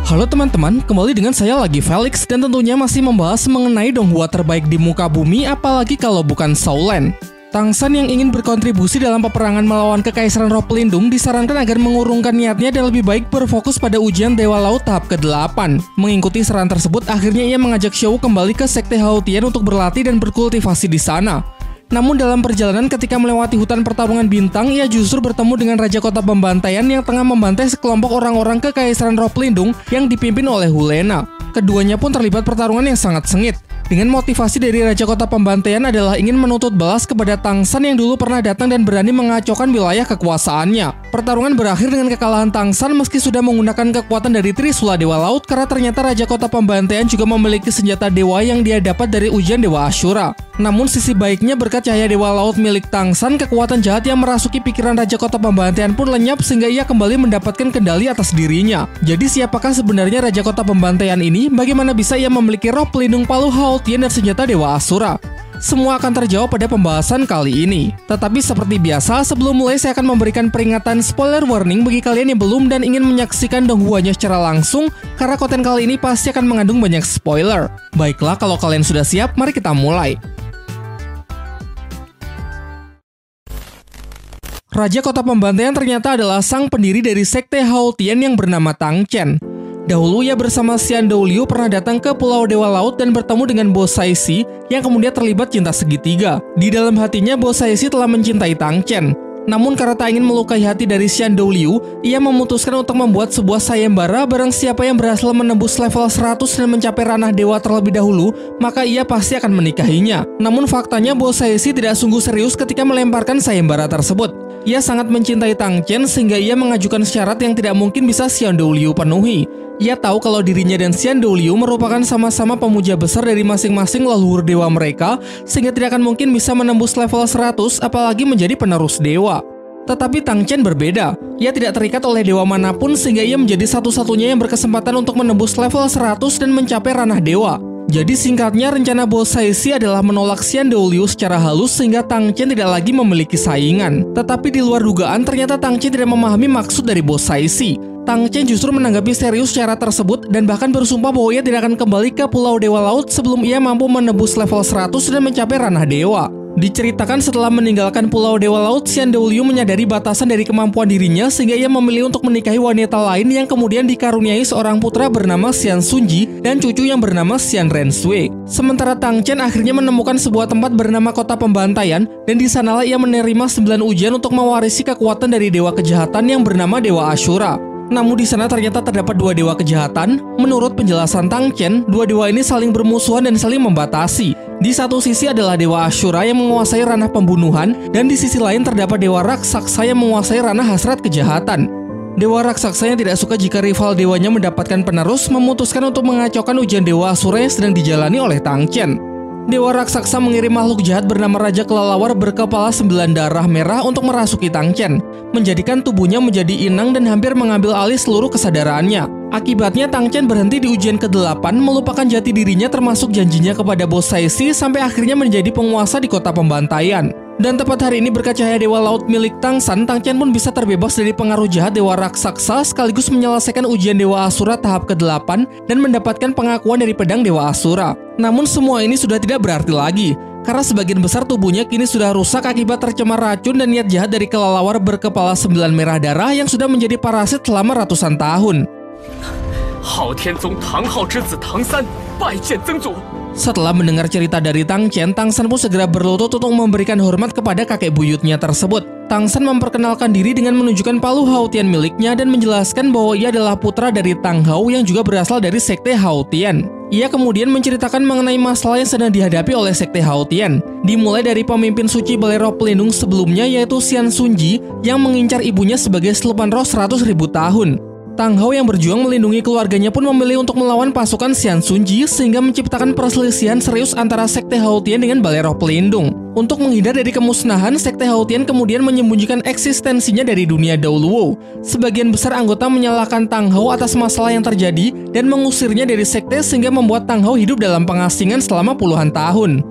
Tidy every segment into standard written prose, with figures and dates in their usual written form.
Halo teman-teman, kembali dengan saya lagi Felix dan tentunya masih membahas mengenai Donghua terbaik di muka bumi, apalagi kalau bukan Saulen. Tangsan yang ingin berkontribusi dalam peperangan melawan Kekaisaran Roh Pelindung disarankan agar mengurungkan niatnya dan lebih baik berfokus pada ujian Dewa Laut tahap ke-8. Mengikuti saran tersebut, akhirnya ia mengajak Xiao kembali ke Sekte Hao Tian untuk berlatih dan berkultivasi di sana. Namun dalam perjalanan ketika melewati hutan pertarungan bintang, ia justru bertemu dengan Raja Kota Pembantaian yang tengah membantai sekelompok orang-orang Kekaisaran Roh Pelindung yang dipimpin oleh Hulena. Keduanya pun terlibat pertarungan yang sangat sengit. Dengan motivasi dari Raja Kota Pembantaian adalah ingin menuntut balas kepada Tangsan yang dulu pernah datang dan berani mengacaukan wilayah kekuasaannya. Pertarungan berakhir dengan kekalahan Tangsan meski sudah menggunakan kekuatan dari Trisula Dewa Laut karena ternyata Raja Kota Pembantaian juga memiliki senjata dewa yang dia dapat dari ujian Dewa Ashura. Namun sisi baiknya berkat cahaya Dewa Laut milik Tangsan, kekuatan jahat yang merasuki pikiran Raja Kota Pembantaian pun lenyap sehingga ia kembali mendapatkan kendali atas dirinya. Jadi siapakah sebenarnya Raja Kota Pembantaian ini? Bagaimana bisa ia memiliki roh pelindung Palu Hao Tian dan senjata Dewa Ashura? Semua akan terjawab pada pembahasan kali ini. Tetapi seperti biasa, sebelum mulai saya akan memberikan peringatan spoiler warning bagi kalian yang belum dan ingin menyaksikan Donghuanya secara langsung, karena konten kali ini pasti akan mengandung banyak spoiler. Baiklah, kalau kalian sudah siap, mari kita mulai. Raja Kota Pembantaian ternyata adalah sang pendiri dari Sekte Hao Tian yang bernama Tang Chen. Dahulu ia bersama Xian Douliu pernah datang ke Pulau Dewa Laut dan bertemu dengan Bo Saisi yang kemudian terlibat cinta segitiga. Di dalam hatinya, Bo Saisi telah mencintai Tang Chen. Namun karena tak ingin melukai hati dari Xian Douliu, ia memutuskan untuk membuat sebuah sayembara barang siapa yang berhasil menembus level 100 dan mencapai ranah dewa terlebih dahulu, maka ia pasti akan menikahinya. Namun faktanya Bo Saisi tidak sungguh serius ketika melemparkan sayembara tersebut. Ia sangat mencintai Tang Chen sehingga ia mengajukan syarat yang tidak mungkin bisa Xian Douliu penuhi. Ia tahu kalau dirinya dan Xian Douliu merupakan sama-sama pemuja besar dari masing-masing leluhur dewa mereka, sehingga tidak akan mungkin bisa menembus level 100 apalagi menjadi penerus dewa. Tetapi Tang Chen berbeda. Ia tidak terikat oleh dewa manapun sehingga ia menjadi satu-satunya yang berkesempatan untuk menembus level 100 dan mencapai ranah dewa. Jadi singkatnya, rencana Bo Saisi adalah menolak Xian Douliu secara halus sehingga Tang Chen tidak lagi memiliki saingan. Tetapi di luar dugaan, ternyata Tang Chen tidak memahami maksud dari Bo Saisi. Tang Chen justru menanggapi serius cara tersebut dan bahkan bersumpah bahwa ia tidak akan kembali ke Pulau Dewa Laut sebelum ia mampu menembus level 100 dan mencapai ranah dewa. Diceritakan setelah meninggalkan Pulau Dewa Laut, Xian Douliu menyadari batasan dari kemampuan dirinya sehingga ia memilih untuk menikahi wanita lain yang kemudian dikaruniai seorang putra bernama Xian Sunji dan cucu yang bernama Xian Renshui. Sementara Tang Chen akhirnya menemukan sebuah tempat bernama Kota Pembantaian dan di sanalah ia menerima 9 ujian untuk mewarisi kekuatan dari dewa kejahatan yang bernama Dewa Ashura. Namun di sana ternyata terdapat 2 dewa kejahatan. Menurut penjelasan Tang Chen, 2 dewa ini saling bermusuhan dan saling membatasi. Di satu sisi adalah Dewa Ashura yang menguasai ranah pembunuhan, dan di sisi lain terdapat Dewa Raksasa yang menguasai ranah hasrat kejahatan. Dewa Raksasa yang tidak suka jika rival dewanya mendapatkan penerus memutuskan untuk mengacaukan ujian Dewa Ashura yang sedang dijalani oleh Tang Chen. Dewa Raksasa mengirim makhluk jahat bernama Raja Kelelawar berkepala 9 darah merah untuk merasuki Tang Chen, menjadikan tubuhnya menjadi inang dan hampir mengambil alih seluruh kesadarannya. Akibatnya Tang Chen berhenti di ujian ke-8, melupakan jati dirinya termasuk janjinya kepada Bo Saisi sampai akhirnya menjadi penguasa di Kota Pembantaian. Dan tepat hari ini berkat cahaya Dewa Laut milik Tangsan, Tang Chen pun bisa terbebas dari pengaruh jahat Dewa Raksasa sekaligus menyelesaikan ujian Dewa Ashura tahap ke-8 dan mendapatkan pengakuan dari pedang Dewa Ashura. Namun semua ini sudah tidak berarti lagi, karena sebagian besar tubuhnya kini sudah rusak akibat tercemar racun dan niat jahat dari kelelawar berkepala 9 merah darah yang sudah menjadi parasit selama ratusan tahun. Setelah mendengar cerita dari Tang Chen, Tangsan pun segera berlutut untuk memberikan hormat kepada kakek buyutnya tersebut. Tangsan memperkenalkan diri dengan menunjukkan Palu Hao Tian miliknya dan menjelaskan bahwa ia adalah putra dari Tang Hao yang juga berasal dari Sekte Hao Tian. Ia kemudian menceritakan mengenai masalah yang sedang dihadapi oleh Sekte Hao Tian. Dimulai dari pemimpin suci Balai Roh Pelindung sebelumnya yaitu Xian Sunji yang mengincar ibunya sebagai siluman roh 100.000 tahun. Tang Hao yang berjuang melindungi keluarganya pun memilih untuk melawan pasukan Xian Sunji sehingga menciptakan perselisihan serius antara Sekte Hao Tian dengan Balai Roh Pelindung. Untuk menghindar dari kemusnahan, Sekte Hao Tian kemudian menyembunyikan eksistensinya dari dunia Daoluo. Sebagian besar anggota menyalahkan Tang Hao atas masalah yang terjadi dan mengusirnya dari sekte sehingga membuat Tang Hao hidup dalam pengasingan selama puluhan tahun.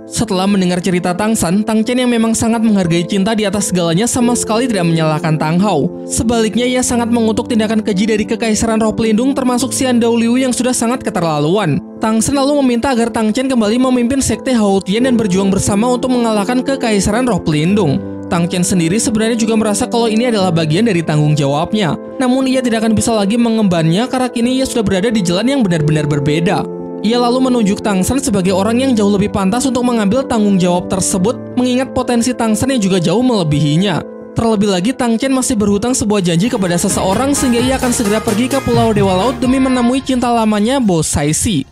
Setelah mendengar cerita Tang San, Tang Chen yang memang sangat menghargai cinta di atas segalanya sama sekali tidak menyalahkan Tang Hao. Sebaliknya ia sangat mengutuk tindakan keji dari Kekaisaran Roh Pelindung termasuk Xian Douliu yang sudah sangat keterlaluan. Tang San lalu meminta agar Tang Chen kembali memimpin Sekte Hao Tian dan berjuang bersama untuk mengalahkan Kekaisaran Roh Pelindung. Tang Chen sendiri sebenarnya juga merasa kalau ini adalah bagian dari tanggung jawabnya. Namun ia tidak akan bisa lagi mengembannya karena kini ia sudah berada di jalan yang benar-benar berbeda. Ia lalu menunjuk Tang San sebagai orang yang jauh lebih pantas untuk mengambil tanggung jawab tersebut, mengingat potensi Tang San yang juga jauh melebihinya. Terlebih lagi, Tang Chen masih berhutang sebuah janji kepada seseorang sehingga ia akan segera pergi ke Pulau Dewa Laut demi menemui cinta lamanya, Bo Saisi.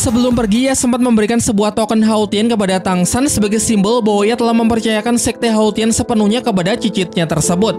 Sebelum pergi, ia sempat memberikan sebuah token Hao Tian kepada Tang San sebagai simbol bahwa ia telah mempercayakan Sekte Hao Tian sepenuhnya kepada cicitnya tersebut.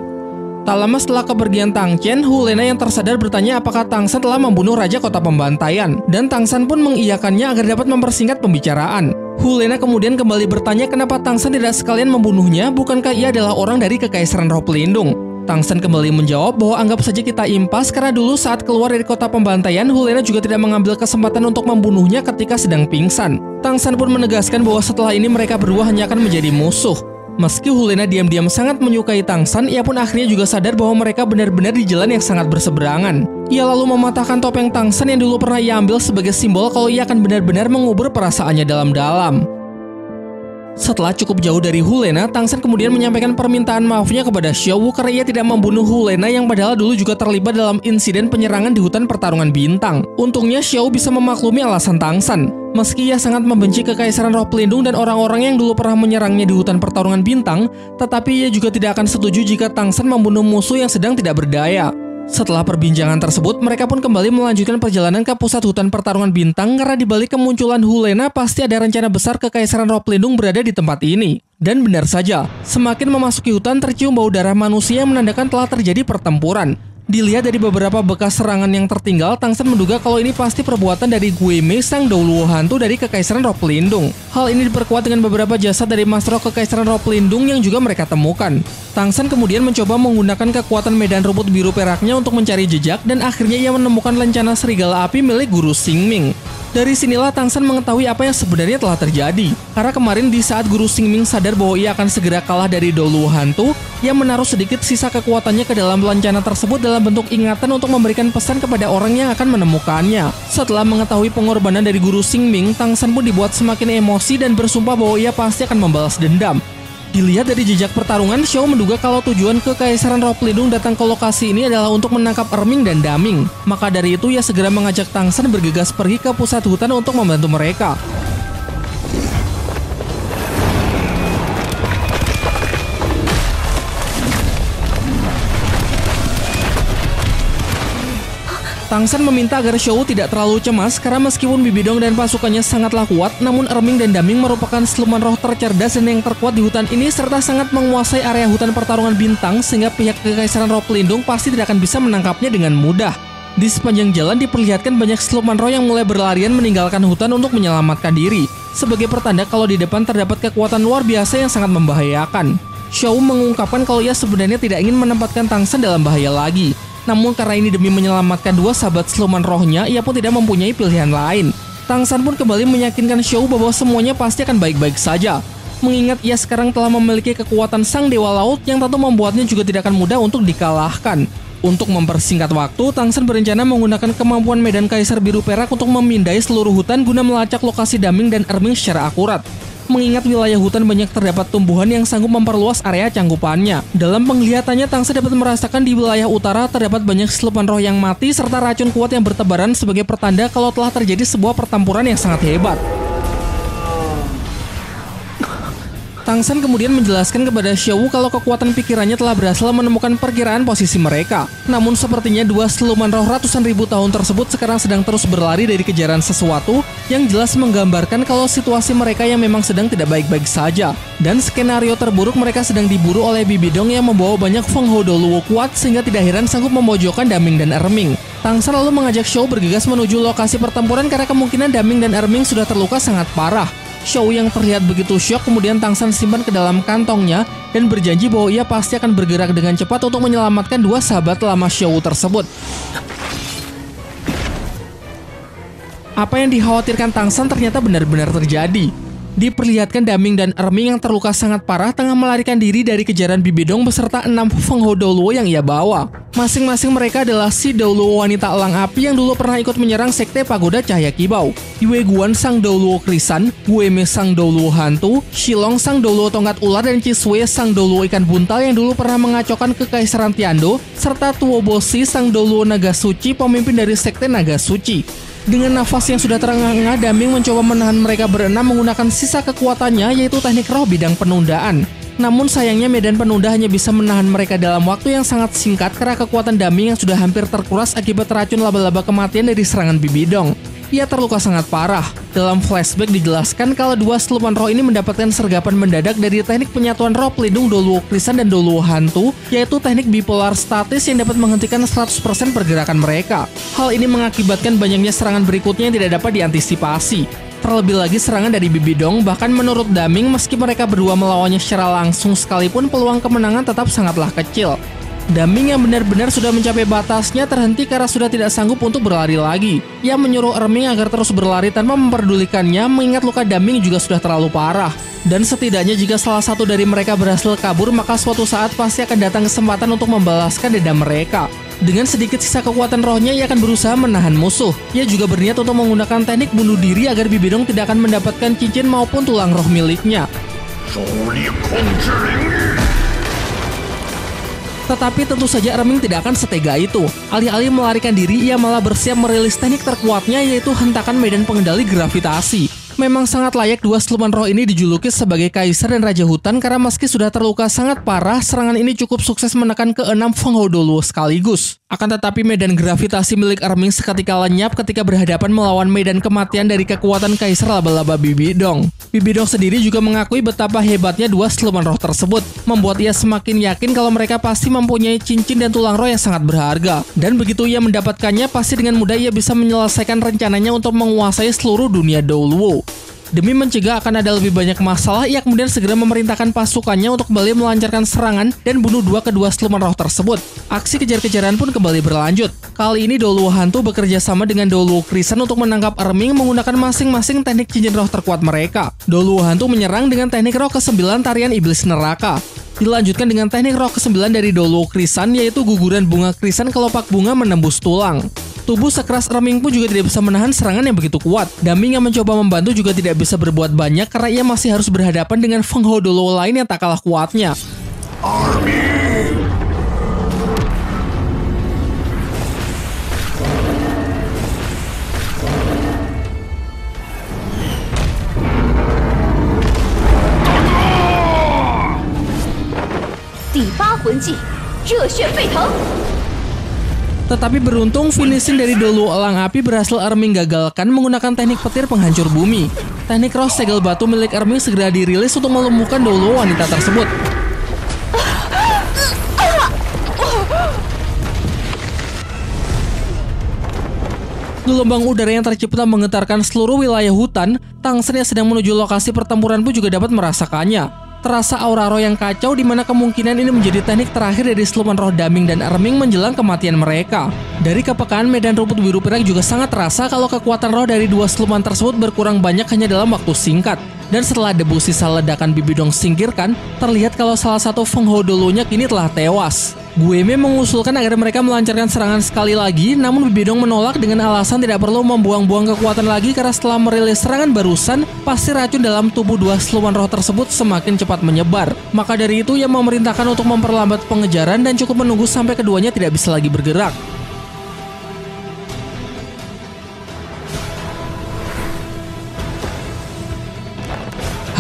Tak lama setelah kepergian Tang Chen, Hu Lena yang tersadar bertanya apakah Tang San telah membunuh Raja Kota Pembantaian, dan Tang San pun mengiyakannya agar dapat mempersingkat pembicaraan. Hu Lena kemudian kembali bertanya kenapa Tang San tidak sekalian membunuhnya, bukankah ia adalah orang dari Kekaisaran Roh Pelindung. Tang San kembali menjawab bahwa anggap saja kita impas karena dulu saat keluar dari kota pembantaian, Hu Lena juga tidak mengambil kesempatan untuk membunuhnya ketika sedang pingsan. Tang San pun menegaskan bahwa setelah ini mereka berdua hanya akan menjadi musuh. Meski Hu Lena diam-diam sangat menyukai Tang San, ia pun akhirnya juga sadar bahwa mereka benar-benar di jalan yang sangat berseberangan. Ia lalu mematahkan topeng Tang San yang dulu pernah ia ambil sebagai simbol kalau ia akan benar-benar mengubur perasaannya dalam-dalam. Setelah cukup jauh dari Hu Lena, Tang San kemudian menyampaikan permintaan maafnya kepada Xiao Wu karena ia tidak membunuh Hu Lena yang padahal dulu juga terlibat dalam insiden penyerangan di hutan pertarungan bintang. Untungnya Xiao Wu bisa memaklumi alasan Tang San. Meski ia sangat membenci Kekaisaran Roh Pelindung dan orang-orang yang dulu pernah menyerangnya di hutan pertarungan bintang, tetapi ia juga tidak akan setuju jika Tang San membunuh musuh yang sedang tidak berdaya. Setelah perbincangan tersebut, mereka pun kembali melanjutkan perjalanan ke pusat hutan pertarungan bintang karena dibalik kemunculan Hu Lena pasti ada rencana besar Kekaisaran Roh Pelindung berada di tempat ini. Dan benar saja, semakin memasuki hutan tercium bau darah manusia yang menandakan telah terjadi pertempuran. Dilihat dari beberapa bekas serangan yang tertinggal, Tang San menduga kalau ini pasti perbuatan dari Gui Mei, sang Douluo hantu dari Kekaisaran Roh Pelindung. Hal ini diperkuat dengan beberapa jasad dari Master Kekaisaran Roh Pelindung yang juga mereka temukan. Tang San kemudian mencoba menggunakan kekuatan medan rumput biru peraknya untuk mencari jejak dan akhirnya ia menemukan lencana serigala api milik Guru Xingming. Dari sinilah Tang San mengetahui apa yang sebenarnya telah terjadi. Karena kemarin di saat Guru Xingming sadar bahwa ia akan segera kalah dari Douluo hantu, ia menaruh sedikit sisa kekuatannya ke dalam lencana tersebut dalam bentuk ingatan untuk memberikan pesan kepada orang yang akan menemukannya. Setelah mengetahui pengorbanan dari Guru Xingming, Tang San pun dibuat semakin emosi dan bersumpah bahwa ia pasti akan membalas dendam. Dilihat dari jejak pertarungan, Xiao menduga kalau tujuan Kekaisaran Roh Pelindung datang ke lokasi ini adalah untuk menangkap Erming dan Daming. Maka dari itu ia segera mengajak Tang San bergegas pergi ke pusat hutan untuk membantu mereka. Tang San meminta agar Xiao tidak terlalu cemas karena meskipun Bibi Dong dan pasukannya sangatlah kuat, namun Erming dan Daming merupakan siluman roh tercerdas dan yang terkuat di hutan ini serta sangat menguasai area hutan pertarungan bintang sehingga pihak Kekaisaran Roh Pelindung pasti tidak akan bisa menangkapnya dengan mudah. Di sepanjang jalan diperlihatkan banyak siluman roh yang mulai berlarian meninggalkan hutan untuk menyelamatkan diri, sebagai pertanda kalau di depan terdapat kekuatan luar biasa yang sangat membahayakan. Xiao mengungkapkan kalau ia sebenarnya tidak ingin menempatkan Tang San dalam bahaya lagi. Namun karena ini demi menyelamatkan dua sahabat siluman rohnya, ia pun tidak mempunyai pilihan lain. Tang San pun kembali meyakinkan Xiao bahwa semuanya pasti akan baik-baik saja. Mengingat ia sekarang telah memiliki kekuatan Sang Dewa Laut yang tentu membuatnya juga tidak akan mudah untuk dikalahkan. Untuk mempersingkat waktu, Tang San berencana menggunakan kemampuan medan Kaisar Biru Perak untuk memindai seluruh hutan guna melacak lokasi Daming dan Erming secara akurat. Mengingat wilayah hutan banyak terdapat tumbuhan yang sanggup memperluas area cangkupannya. Dalam penglihatannya, Tang San dapat merasakan di wilayah utara terdapat banyak siluman roh yang mati serta racun kuat yang bertebaran sebagai pertanda kalau telah terjadi sebuah pertempuran yang sangat hebat. Tang San kemudian menjelaskan kepada Xiao Wu kalau kekuatan pikirannya telah berhasil menemukan perkiraan posisi mereka. Namun sepertinya dua siluman roh ratusan ribu tahun tersebut sekarang sedang terus berlari dari kejaran sesuatu yang jelas menggambarkan kalau situasi mereka yang memang sedang tidak baik-baik saja. Dan skenario terburuk mereka sedang diburu oleh Bibi Dong yang membawa banyak Feng Hou Douluo kuat sehingga tidak heran sanggup memojokkan Daming dan Erming. Tang San lalu mengajak Xiao bergegas menuju lokasi pertempuran karena kemungkinan Daming dan Erming sudah terluka sangat parah. Shou yang terlihat begitu syok kemudian Tang San simpan ke dalam kantongnya dan berjanji bahwa ia pasti akan bergerak dengan cepat untuk menyelamatkan dua sahabat lama Shou tersebut. Apa yang dikhawatirkan Tang San ternyata benar-benar terjadi. Diperlihatkan Daming dan Erming yang terluka sangat parah tengah melarikan diri dari kejaran Bibi Dong beserta 6 Feng Hou Douluo yang ia bawa. Masing-masing mereka adalah si Douluo wanita elang api yang dulu pernah ikut menyerang Sekte Pagoda Cahaya Kibau, Yue Guan sang Douluo Krisan, Wu Mei sang Douluo Hantu, Shilong sang Douluo Tongkat Ular, dan Chisui sang Douluo Ikan Buntal yang dulu pernah mengacaukan Kekaisaran Tiando, serta Tuo Boshi sang Douluo Naga Suci, pemimpin dari Sekte Naga Suci. Dengan nafas yang sudah terengah-engah, Daming mencoba menahan mereka berenam menggunakan sisa kekuatannya, yaitu teknik roh bidang penundaan. Namun sayangnya medan penunda hanya bisa menahan mereka dalam waktu yang sangat singkat karena kekuatan Daming yang sudah hampir terkuras akibat racun laba-laba kematian dari serangan Bibi Dong. Ia terluka sangat parah. Dalam flashback dijelaskan kalau dua siluman roh ini mendapatkan sergapan mendadak dari teknik penyatuan roh pelindung Douluo Krisan dan Douluo Hantu, yaitu teknik bipolar statis yang dapat menghentikan 100% pergerakan mereka. Hal ini mengakibatkan banyaknya serangan berikutnya yang tidak dapat diantisipasi. Terlebih lagi serangan dari Bibi Dong, bahkan menurut Daming meski mereka berdua melawannya secara langsung sekalipun peluang kemenangan tetap sangatlah kecil. Daming yang benar-benar sudah mencapai batasnya terhenti karena sudah tidak sanggup untuk berlari lagi. Ia menyuruh Erming agar terus berlari tanpa memperdulikannya mengingat luka Daming juga sudah terlalu parah. Dan setidaknya jika salah satu dari mereka berhasil kabur maka suatu saat pasti akan datang kesempatan untuk membalaskan dendam mereka. Dengan sedikit sisa kekuatan rohnya ia akan berusaha menahan musuh. Ia juga berniat untuk menggunakan teknik bunuh diri agar Bibi Dong tidak akan mendapatkan cincin maupun tulang roh miliknya. Tetapi tentu saja Erming tidak akan setega itu. Alih-alih melarikan diri, ia malah bersiap merilis teknik terkuatnya yaitu hentakan medan pengendali gravitasi. Memang sangat layak dua siluman roh ini dijuluki sebagai kaisar dan raja hutan karena meski sudah terluka sangat parah, serangan ini cukup sukses menekan ke-6 Feng Hou Douluo sekaligus. Akan tetapi medan gravitasi milik Erming seketika lenyap ketika berhadapan melawan medan kematian dari kekuatan kaisar laba-laba Bibi Dong. Bibi Dong sendiri juga mengakui betapa hebatnya dua siluman roh tersebut, membuat ia semakin yakin kalau mereka pasti mempunyai cincin dan tulang roh yang sangat berharga. Dan begitu ia mendapatkannya, pasti dengan mudah ia bisa menyelesaikan rencananya untuk menguasai seluruh dunia Douluo. Demi mencegah akan ada lebih banyak masalah, ia kemudian segera memerintahkan pasukannya untuk kembali melancarkan serangan dan bunuh kedua siluman roh tersebut. Aksi kejar-kejaran pun kembali berlanjut. Kali ini Douluo Hantu bekerja sama dengan Douluo Krisan untuk menangkap Erming menggunakan masing-masing teknik cincin roh terkuat mereka. Douluo Hantu menyerang dengan teknik roh ke-9 tarian iblis neraka. Dilanjutkan dengan teknik roh ke-9 dari Douluo Krisan yaitu guguran bunga krisan kelopak bunga menembus tulang. Tubuh sekeras Erming pun juga tidak bisa menahan serangan yang begitu kuat. Daming yang mencoba membantu juga tidak bisa berbuat banyak karena ia masih harus berhadapan dengan Feng Hou Douluo lain yang tak kalah kuatnya. Army. Tetapi beruntung finishing dari Douluo Elang Api berhasil Erming gagalkan menggunakan teknik petir penghancur bumi. Teknik roh segel batu milik Erming segera dirilis untuk melumpuhkan Douluo wanita tersebut. Gelombang udara yang tercipta menggetarkan seluruh wilayah hutan. Tang San yang sedang menuju lokasi pertempuran pun juga dapat merasakannya. Terasa aura roh yang kacau di mana kemungkinan ini menjadi teknik terakhir dari siluman roh Daming dan Erming menjelang kematian mereka. Dari kepekaan medan rumput biru perak juga sangat terasa kalau kekuatan roh dari dua siluman tersebut berkurang banyak hanya dalam waktu singkat. Dan setelah debu sisa ledakan Bibi Dong singkirkan, terlihat kalau salah satu Feng Hou Douluo-nya kini telah tewas. Wu Mei mengusulkan agar mereka melancarkan serangan sekali lagi, namun Bibi Dong menolak dengan alasan tidak perlu membuang-buang kekuatan lagi karena setelah merilis serangan barusan, pasti racun dalam tubuh dua siluman roh tersebut semakin cepat menyebar. Maka dari itu ia memerintahkan untuk memperlambat pengejaran dan cukup menunggu sampai keduanya tidak bisa lagi bergerak.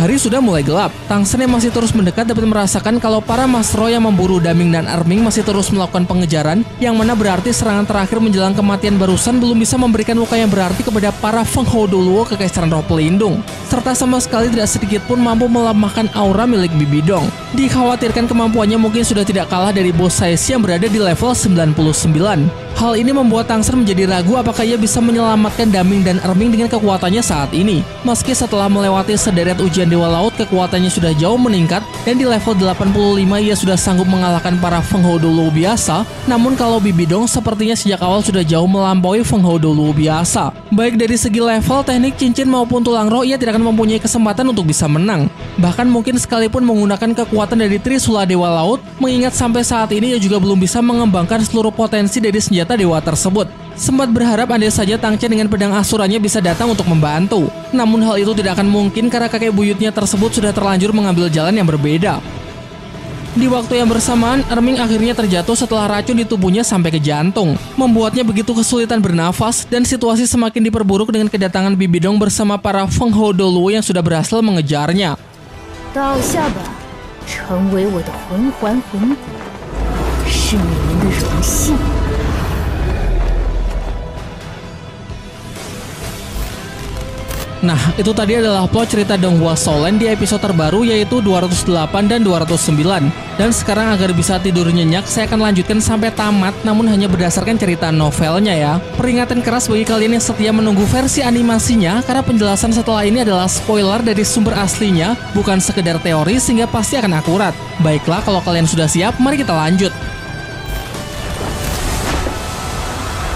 Hari sudah mulai gelap. Tang Shen yang masih terus mendekat dapat merasakan kalau para Masro yang memburu Daming dan Erming masih terus melakukan pengejaran, yang mana berarti serangan terakhir menjelang kematian barusan belum bisa memberikan luka yang berarti kepada para Feng Hou Doluo Kekaisaran Roh Pelindung, serta sama sekali tidak sedikit pun mampu melemahkan aura milik Bibi Dong. Dikhawatirkan kemampuannya mungkin sudah tidak kalah dari bos Saishi yang berada di level 99. Hal ini membuat Tang Shen menjadi ragu apakah ia bisa menyelamatkan Daming dan Erming dengan kekuatannya saat ini. Meski setelah melewati sederet ujian Dewa Laut, kekuatannya sudah jauh meningkat dan di level 85 ia sudah sanggup mengalahkan para Feng Hou Doluo biasa. Namun kalau Bibi Dong sepertinya sejak awal sudah jauh melampaui Feng Hou Doluo biasa. Baik dari segi level, teknik cincin maupun tulang roh, ia tidak akan mempunyai kesempatan untuk bisa menang. Bahkan mungkin sekalipun menggunakan kekuatan dari Trisula Dewa Laut, mengingat sampai saat ini ia juga belum bisa mengembangkan seluruh potensi dari senjata dewa tersebut. Sempat berharap andai saja Tang Chen dengan pedang asuranya bisa datang untuk membantu. Namun hal itu tidak akan mungkin karena kakek buyutnya tersebut sudah terlanjur mengambil jalan yang berbeda. Di waktu yang bersamaan, Erming akhirnya terjatuh setelah racun di tubuhnya sampai ke jantung, membuatnya begitu kesulitan bernafas dan situasi semakin diperburuk dengan kedatangan Bibi Dong bersama para Feng Hou Doluo yang sudah berhasil mengejarnya. 倒下吧，成为我的魂环魂骨，是你们的荣幸。 Nah, itu tadi adalah plot cerita Donghua Soulan di episode terbaru yaitu 208 dan 209. Dan sekarang agar bisa tidur nyenyak, saya akan lanjutkan sampai tamat namun hanya berdasarkan cerita novelnya ya. Peringatan keras bagi kalian yang setia menunggu versi animasinya karena penjelasan setelah ini adalah spoiler dari sumber aslinya, bukan sekedar teori sehingga pasti akan akurat. Baiklah, kalau kalian sudah siap, mari kita lanjut.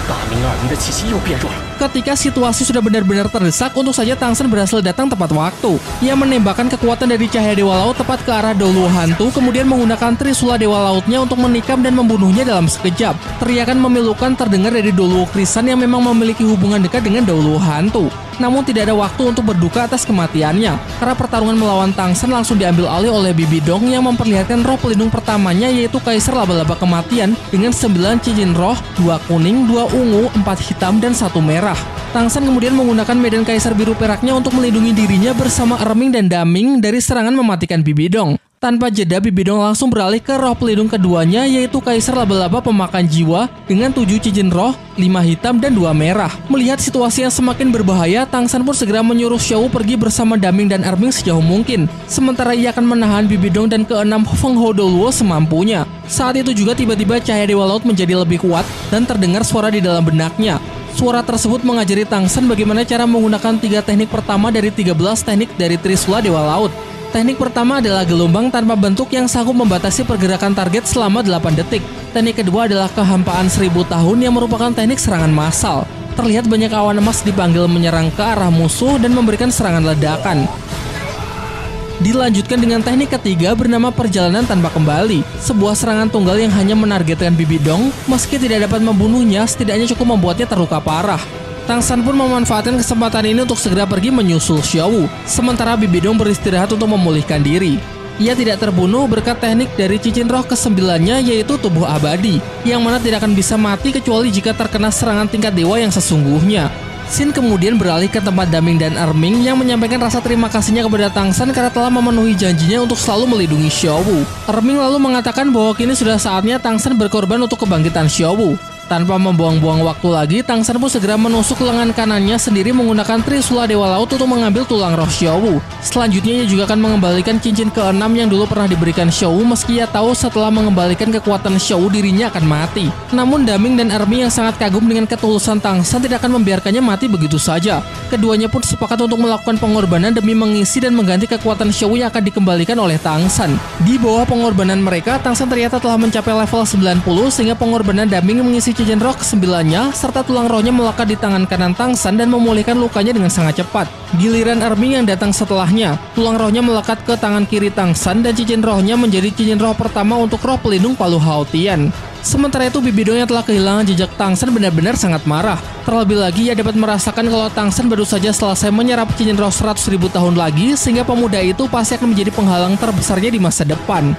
大明二明的气息又变弱了。 Ketika situasi sudah benar-benar terdesak, untuk saja Tang Shen berhasil datang tepat waktu. Ia menembakkan kekuatan dari cahaya Dewa Laut tepat ke arah Doluo Hantu, kemudian menggunakan Trisula Dewa Lautnya untuk menikam dan membunuhnya dalam sekejap. Teriakan memilukan terdengar dari Doluo Krisan yang memang memiliki hubungan dekat dengan Doluo Hantu. Namun tidak ada waktu untuk berduka atas kematiannya, karena pertarungan melawan Tang Shen langsung diambil alih oleh Bibi Dong yang memperlihatkan roh pelindung pertamanya yaitu Kaisar Laba-Laba Kematian dengan 9 cincin roh, 2 kuning, 2 ungu, 4 hitam, dan 1 merah. Tang Shen kemudian menggunakan medan Kaisar Biru Peraknya untuk melindungi dirinya bersama Erming dan Daming dari serangan mematikan Bibi Dong. Tanpa jeda, Bibi Dong langsung beralih ke roh pelindung keduanya yaitu Kaisar Laba-Laba Pemakan Jiwa dengan 7 cincin roh, 5 hitam, dan 2 merah. Melihat situasi yang semakin berbahaya, Tang Shen pun segera menyuruh Xiao pergi bersama Daming dan Erming sejauh mungkin. Sementara ia akan menahan Bibi Dong dan ke-6 Feng Hou Doluo semampunya. Saat itu juga tiba-tiba cahaya Dewa Laut menjadi lebih kuat dan terdengar suara di dalam benaknya. Suara tersebut mengajari Tang Shen bagaimana cara menggunakan 3 teknik pertama dari 13 teknik dari Trisula Dewa Laut. Teknik pertama adalah gelombang tanpa bentuk yang sanggup membatasi pergerakan target selama 8 detik. Teknik kedua adalah kehampaan 1000 tahun yang merupakan teknik serangan massal. Terlihat banyak awan emas dipanggil menyerang ke arah musuh dan memberikan serangan ledakan. Dilanjutkan dengan teknik ketiga bernama perjalanan tanpa kembali. Sebuah serangan tunggal yang hanya menargetkan Bibi Dong, meski tidak dapat membunuhnya, setidaknya cukup membuatnya terluka parah. Tang Shen pun memanfaatkan kesempatan ini untuk segera pergi menyusul Xiao, sementara Bibi Dong beristirahat untuk memulihkan diri. Ia tidak terbunuh berkat teknik dari cincin roh ke-9-nya yaitu tubuh abadi, yang mana tidak akan bisa mati kecuali jika terkena serangan tingkat dewa yang sesungguhnya. Xin kemudian beralih ke tempat Daming dan Erming yang menyampaikan rasa terima kasihnya kepada Tang Shen karena telah memenuhi janjinya untuk selalu melindungi Xiao. Erming lalu mengatakan bahwa kini sudah saatnya Tang Shen berkorban untuk kebangkitan Xiao. Tanpa membuang-buang waktu lagi, Tang Shen pun segera menusuk lengan kanannya sendiri menggunakan Trisula Dewa Laut untuk mengambil tulang roh Xiao. Selanjutnya ia juga akan mengembalikan cincin ke-6 yang dulu pernah diberikan Xiao meski ia tahu setelah mengembalikan kekuatan Xiao dirinya akan mati. Namun Daming dan Erming yang sangat kagum dengan ketulusan Tang Shen tidak akan membiarkannya mati begitu saja. Keduanya pun sepakat untuk melakukan pengorbanan demi mengisi dan mengganti kekuatan Xiao yang akan dikembalikan oleh Tang Shen. Di bawah pengorbanan mereka, Tang Shen ternyata telah mencapai level 90 sehingga pengorbanan Daming mengisi cincin roh ke-9-nya serta tulang rohnya melekat di tangan kanan Tang Shen dan memulihkan lukanya dengan sangat cepat. Giliran Erming yang datang setelahnya, tulang rohnya melekat ke tangan kiri Tang Shen dan cincin rohnya menjadi cincin roh pertama untuk roh pelindung Palu Hao Tian. Sementara itu Bibi Dong yang telah kehilangan jejak Tang Shen benar-benar sangat marah. Terlebih lagi ia dapat merasakan kalau Tang Shen baru saja selesai menyerap cincin roh 100.000 tahun lagi sehingga pemuda itu pasti akan menjadi penghalang terbesarnya di masa depan.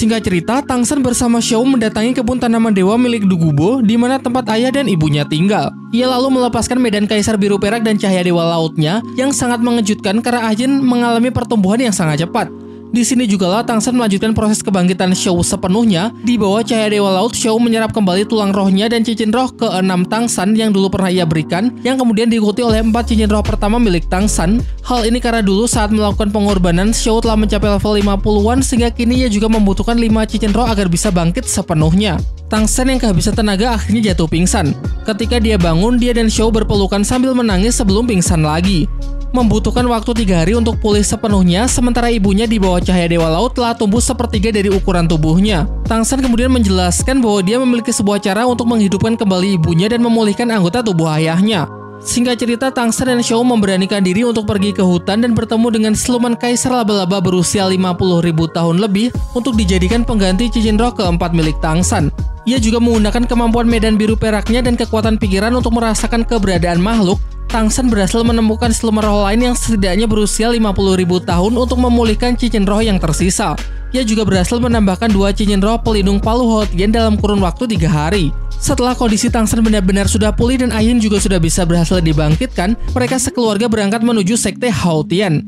Singkat cerita, Tang Shen bersama Xiao mendatangi kebun tanaman dewa milik Du Gubo, di mana tempat ayah dan ibunya tinggal. Ia lalu melepaskan medan kaisar biru perak dan cahaya dewa lautnya, yang sangat mengejutkan karena Ajin mengalami pertumbuhan yang sangat cepat. Di sini jugalah Tang Shen melanjutkan proses kebangkitan Xiao sepenuhnya. Di bawah cahaya dewa laut, Xiao menyerap kembali tulang rohnya dan cincin roh ke-6 Tang Shen yang dulu pernah ia berikan, yang kemudian diikuti oleh 4 cincin roh pertama milik Tang Shen. Hal ini karena dulu saat melakukan pengorbanan, Xiao telah mencapai level 50-an, sehingga kini ia juga membutuhkan 5 cincin roh agar bisa bangkit sepenuhnya. Tang Shen yang kehabisan tenaga akhirnya jatuh pingsan. Ketika dia bangun, dia dan Xiao berpelukan sambil menangis sebelum pingsan lagi. Membutuhkan waktu 3 hari untuk pulih sepenuhnya, sementara ibunya di bawah cahaya dewa laut telah tumbuh sepertiga dari ukuran tubuhnya. Tang Shen kemudian menjelaskan bahwa dia memiliki sebuah cara untuk menghidupkan kembali ibunya dan memulihkan anggota tubuh ayahnya. Singkat cerita, Tang Shen dan Xiao memberanikan diri untuk pergi ke hutan dan bertemu dengan siluman kaisar laba-laba berusia 50.000 tahun lebih untuk dijadikan pengganti cincin roh ke-4 milik Tang Shen. Ia juga menggunakan kemampuan medan biru peraknya dan kekuatan pikiran untuk merasakan keberadaan makhluk. Tang Shen berhasil menemukan siluman roh lain yang setidaknya berusia 50.000 tahun untuk memulihkan cincin roh yang tersisa. Ia juga berhasil menambahkan 2 cincin roh pelindung Palu Hao Tian dalam kurun waktu 3 hari. Setelah kondisi Tang Shen benar-benar sudah pulih dan Aiyin juga sudah bisa berhasil dibangkitkan, mereka sekeluarga berangkat menuju sekte Hao Tian.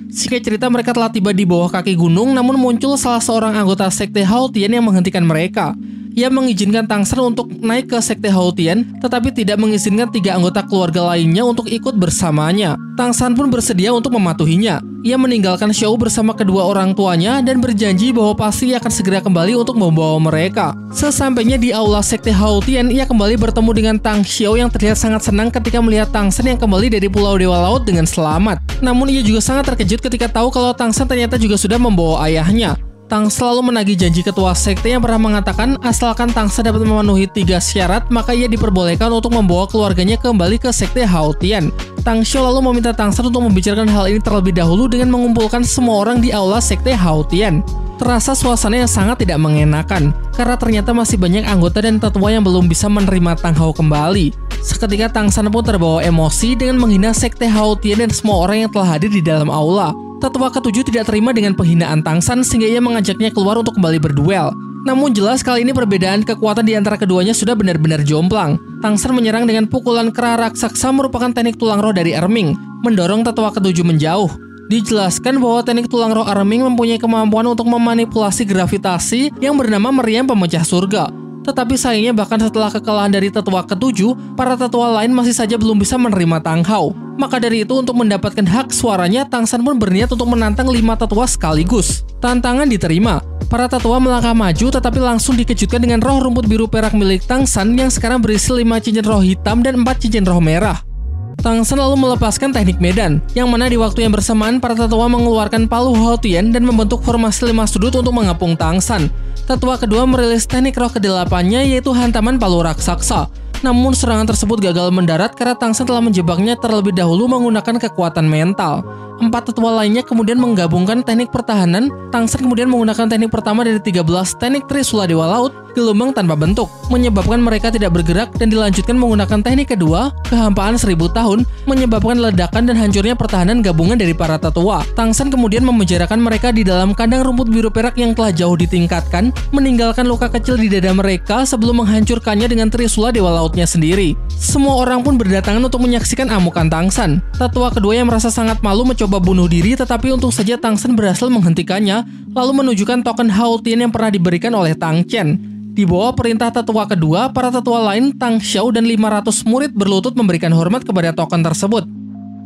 Singkat cerita, mereka telah tiba di bawah kaki gunung, namun muncul salah seorang anggota sekte Hao Tian yang menghentikan mereka. Ia mengizinkan Tang Shen untuk naik ke sekte Hao Tian, tetapi tidak mengizinkan 3 anggota keluarga lainnya untuk ikut bersamanya. Tang Shen pun bersedia untuk mematuhinya. Ia meninggalkan Xiao bersama kedua orang tuanya dan berjanji bahwa pasti akan segera kembali untuk membawa mereka. Sesampainya di aula sekte Hao Tian, ia kembali bertemu dengan Tang Xiao yang terlihat sangat senang ketika melihat Tang Shen yang kembali dari Pulau Dewa Laut dengan selamat. Namun ia juga sangat terkejut ketika tahu kalau Tang Shen ternyata juga sudah membawa ayahnya. Tang selalu menagih janji ketua sekte yang pernah mengatakan asalkan Tang Shen dapat memenuhi 3 syarat, maka ia diperbolehkan untuk membawa keluarganya kembali ke sekte Hao Tian. Tang Xiao lalu meminta Tang Shen untuk membicarakan hal ini terlebih dahulu dengan mengumpulkan semua orang di aula sekte Hao Tian. Terasa suasana yang sangat tidak mengenakan, karena ternyata masih banyak anggota dan tetua yang belum bisa menerima Tang Hao kembali. Seketika Tang Shen pun terbawa emosi dengan menghina sekte Hao Tian dan semua orang yang telah hadir di dalam aula. Tetua ke-7 tidak terima dengan penghinaan Tang Shen sehingga ia mengajaknya keluar untuk kembali berduel. Namun jelas kali ini perbedaan kekuatan di antara keduanya sudah benar-benar jomplang. Tang Shen menyerang dengan pukulan kera raksasa merupakan teknik tulang roh dari Erming, mendorong tetua ke-7 menjauh. Dijelaskan bahwa teknik tulang roh Erming mempunyai kemampuan untuk memanipulasi gravitasi yang bernama meriam pemecah surga. Tetapi sayangnya bahkan setelah kekalahan dari tetua ke-7, para tetua lain masih saja belum bisa menerima Tang Hao. Maka dari itu untuk mendapatkan hak suaranya, Tang Shen pun berniat untuk menantang 5 tetua sekaligus. Tantangan diterima. Para tetua melangkah maju tetapi langsung dikejutkan dengan roh rumput biru perak milik Tang Shen yang sekarang berisi 5 cincin roh hitam dan 4 cincin roh merah. Tang Shen lalu melepaskan teknik medan, yang mana di waktu yang bersamaan para tetua mengeluarkan Palu Hao Tian dan membentuk formasi 5 sudut untuk mengepung Tang Shen. Tetua kedua merilis teknik roh ke-8-nya yaitu hantaman palu raksasa. Namun serangan tersebut gagal mendarat karena Tang Shen telah menjebaknya terlebih dahulu menggunakan kekuatan mental. 4 tetua lainnya kemudian menggabungkan teknik pertahanan. Tang Shen kemudian menggunakan teknik pertama dari 13 teknik Trisula Dewa Laut, gelombang tanpa bentuk, menyebabkan mereka tidak bergerak dan dilanjutkan menggunakan teknik kedua, kehampaan 1000 tahun, menyebabkan ledakan dan hancurnya pertahanan gabungan dari para tetua. Tang Shen kemudian memenjarakan mereka di dalam kandang rumput biru perak yang telah jauh ditingkatkan, meninggalkan luka kecil di dada mereka sebelum menghancurkannya dengan Trisula Dewa Lautnya sendiri. Semua orang pun berdatangan untuk menyaksikan amukan Tang Shen. Tetua kedua yang merasa sangat malu mencoba bunuh diri, tetapi untung saja Tang Shen berhasil menghentikannya, lalu menunjukkan token Hao Tian yang pernah diberikan oleh Tang Chen. Di bawah perintah tetua kedua, para tetua lain, Tang Xiao dan 500 murid berlutut memberikan hormat kepada token tersebut.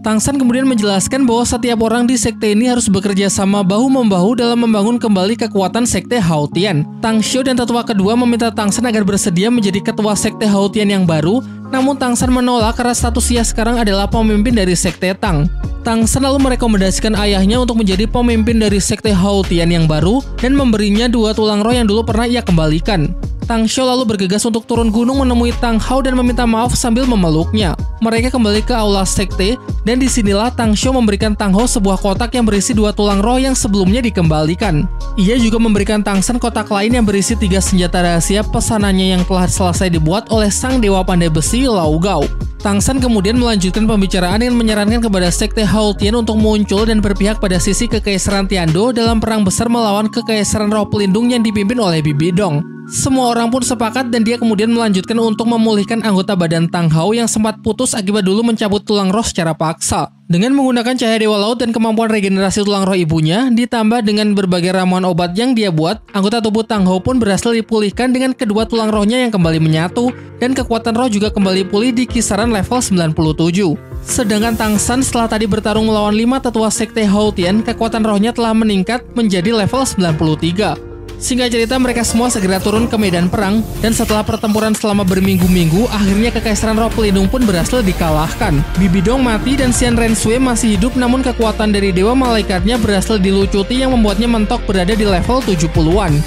Tang Shen kemudian menjelaskan bahwa setiap orang di sekte ini harus bekerja sama bahu-membahu dalam membangun kembali kekuatan sekte Hao Tian. Tang Xiao dan tetua kedua meminta Tang Shen agar bersedia menjadi ketua sekte Hao Tian yang baru, namun Tang Shen menolak karena status ia sekarang adalah pemimpin dari sekte Tang. Tang Shen lalu merekomendasikan ayahnya untuk menjadi pemimpin dari sekte Hao Tian yang baru dan memberinya 2 tulang roh yang dulu pernah ia kembalikan. Tang Xiao lalu bergegas untuk turun gunung menemui Tang Hao dan meminta maaf sambil memeluknya. Mereka kembali ke aula sekte, dan disinilah Tang Xiao memberikan Tang Hao sebuah kotak yang berisi 2 tulang roh yang sebelumnya dikembalikan. Ia juga memberikan Tang Shen kotak lain yang berisi 3 senjata rahasia pesanannya yang telah selesai dibuat oleh sang dewa pandai besi Lao Gao. Tang Shen kemudian melanjutkan pembicaraan dengan menyarankan kepada sekte Hao Tian untuk muncul dan berpihak pada sisi Kekaisaran Tiando dalam perang besar melawan Kekaisaran Roh Pelindung yang dipimpin oleh Bibi Dong. Semua orang pun sepakat dan dia kemudian melanjutkan untuk memulihkan anggota badan Tang Hao yang sempat putus akibat dulu mencabut tulang roh secara paksa. Dengan menggunakan cahaya Dewa Laut dan kemampuan regenerasi tulang roh ibunya, ditambah dengan berbagai ramuan obat yang dia buat, anggota tubuh Tang Hao pun berhasil dipulihkan dengan kedua tulang rohnya yang kembali menyatu, dan kekuatan roh juga kembali pulih di kisaran level 97. Sedangkan Tang Shen setelah tadi bertarung melawan 5 tetua sekte Hao Tian, kekuatan rohnya telah meningkat menjadi level 93. Singkat cerita, mereka semua segera turun ke medan perang, dan setelah pertempuran selama berminggu-minggu, akhirnya Kekaisaran Roh Pelindung pun berhasil dikalahkan. Bibi Dong mati dan Xian Renshui masih hidup, namun kekuatan dari Dewa Malaikatnya berhasil dilucuti yang membuatnya mentok berada di level 70-an.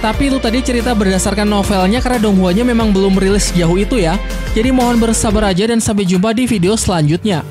Tapi itu tadi cerita berdasarkan novelnya karena Donghuanya memang belum rilis sejauh itu ya. Jadi mohon bersabar aja dan sampai jumpa di video selanjutnya.